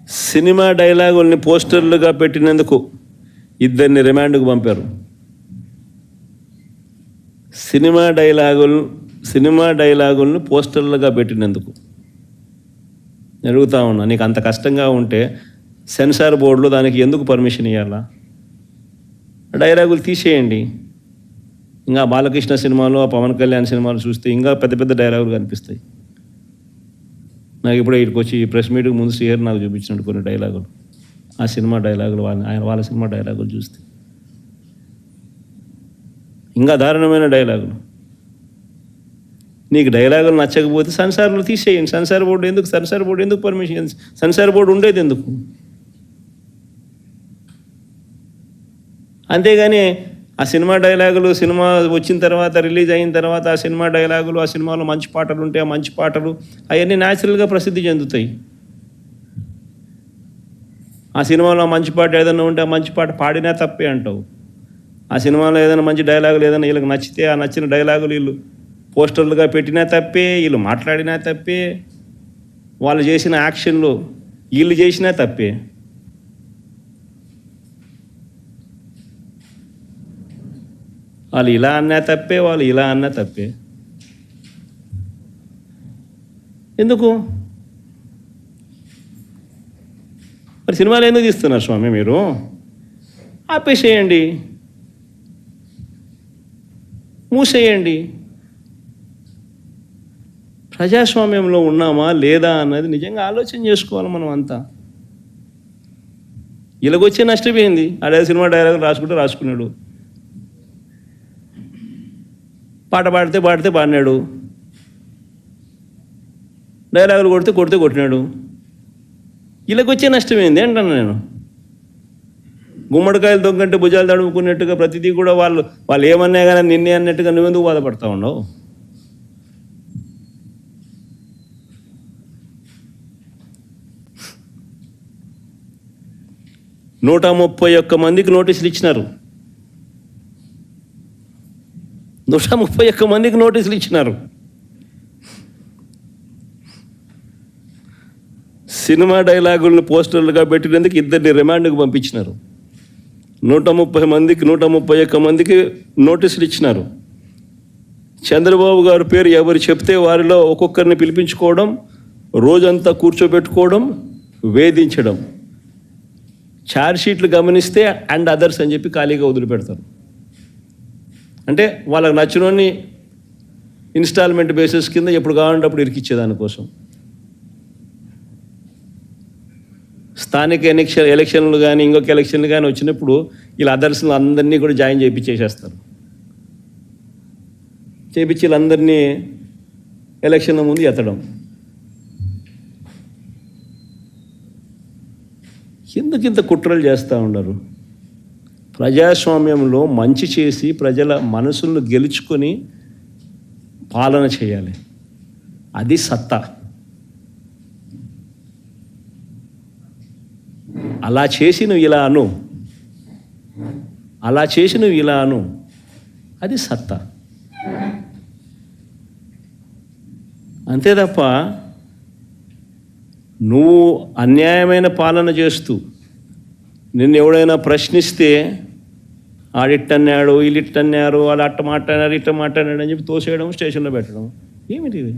Cinema డైలాగుల్ని పోస్టర్లుగా పెట్టినందుకు ఇద్దరిని రిమాండ్కు పంపారు. సినిమా డైలాగులను పోస్టర్లుగా పెట్టినందుకు అడుగుతా ఉన్నా, నీకు అంత కష్టంగా ఉంటే సెన్సార్ బోర్డులో దానికి ఎందుకు పర్మిషన్ ఇవ్వాలా? డైలాగులు తీసేయండి. ఇంకా బాలకృష్ణ సినిమాలు, ఆ పవన్ కళ్యాణ్ సినిమాలు చూస్తే ఇంకా పెద్ద పెద్ద డైలాగులు కనిపిస్తాయి. నాకు ఇప్పుడే ఇక్కడికి వచ్చి ప్రెస్ మీట్కి ముందు శ్రీహరి నాకు చూపించినట్టు కొన్ని డైలాగులు, ఆ సినిమా డైలాగులు, వాళ్ళ సినిమా డైలాగులు చూస్తే ఇంకా దారుణమైన డైలాగులు. నీకు డైలాగులు నచ్చకపోతే సెన్సార్లు తీసేయండి. సెన్సార్ బోర్డు ఎందుకు పర్మిషన్? సెన్సార్ బోర్డు ఉండేది ఎందుకు? అంతేగాని ఆ సినిమా డైలాగులు సినిమా వచ్చిన తర్వాత, రిలీజ్ అయిన తర్వాత ఆ సినిమా డైలాగులు, ఆ సినిమాలో మంచి పాటలు ఉంటే ఆ మంచి పాటలు అవన్నీ న్యాచురల్గా ప్రసిద్ధి చెందుతాయి. ఆ సినిమాలో మంచి పాట ఏదైనా ఉంటే ఆ మంచి పాట పాడినా తప్పే అంటావు. ఆ సినిమాలో ఏదైనా మంచి డైలాగులు ఏదైనా వీళ్ళకి నచ్చితే ఆ నచ్చిన డైలాగులు వీళ్ళు పోస్టర్లుగా పెట్టినా తప్పే, వీళ్ళు మాట్లాడినా తప్పే, వాళ్ళు చేసిన యాక్షన్లు వీళ్ళు చేసినా తప్పే. వాళ్ళు ఇలా అన్నా తప్పే, వాళ్ళు ఇలా అన్నా తప్పే. ఎందుకు మరి సినిమాలు ఎందుకు తీస్తున్నారు స్వామి? మీరు ఆపేసేయండి, మూసేయండి. ప్రజాస్వామ్యంలో ఉన్నామా లేదా అన్నది నిజంగా ఆలోచన చేసుకోవాలి మనం అంతా. ఇలాగొచ్చే నష్టపోయింది. అదే సినిమా డైలాగ్ రాసుకున్నాడు, పాట పాడితే పాడినాడు, డైలాగులు కొడితే కొట్టినాడు. ఇలాగొచ్చే నష్టమైంది అంటాను నేను. గుమ్మడికాయలు దొంగంటే భుజాలు తడుముకున్నట్టుగా ప్రతిదీ కూడా వాళ్ళు ఏమన్నా కానీ నిన్నే అన్నట్టుగా నువ్వెందుకు బాధపడతా ఉన్నావు? నూట 131 మందికి నోటీసులు ఇచ్చినారు. 131 మందికి నోటీసులు ఇచ్చినారు. సినిమా డైలాగులను పోస్టర్లుగా పెట్టినందుకు ఇద్దరిని రిమాండ్కు పంపించినారు. 131 మందికి నోటీసులు ఇచ్చినారు. చంద్రబాబు గారి పేరు ఎవరు చెప్తే వారిలో ఒక్కొక్కరిని పిలిపించుకోవడం, రోజంతా కూర్చోబెట్టుకోవడం, వేధించడం. ఛార్జ్షీట్లు గమనిస్తే అండ్ అదర్స్ అని చెప్పి ఖాళీగా వదిలిపెడతారు. అంటే వాళ్ళకి నచ్చినోని ఇన్స్టాల్మెంట్ బేసిస్ కింద ఎప్పుడు కావాలంటే అప్పుడు ఇరికిచ్చేదానికోసం. స్థానిక ఎలక్షన్లు కానీ ఇంకొక ఎలక్షన్లు కానీ వచ్చినప్పుడు వీళ్ళ అదర్స్లు అందరినీ కూడా జాయిన్ చేయించేసేస్తారు. చేయించి వీళ్ళందరినీ ఎలక్షన్ల ముందు ఎత్తడం. ఎందుకు ఇంత కుట్రలు చేస్తూ ఉండరు? ప్రజాస్వామ్యంలో మంచి చేసి ప్రజల మనసులను గెలుచుకొని పాలన చేయాలి. అది సత్తా. అలా చేసి నువ్వు ఇలా అను, అది సత్తా. అంతే తప్ప నువ్వు అన్యాయమైన పాలన చేస్తూ నిన్ను ఎవడైనా ప్రశ్నిస్తే ఆడిట్టన్నాడు, వీళ్ళిట్టన్నారు, వాళ్ళు అట్ట మాట్లాడారు, ఇట్ట మాట్లాడాడు అని చెప్పి తోసేయడం, స్టేషన్లో పెట్టడం. ఏమిటి ఇది?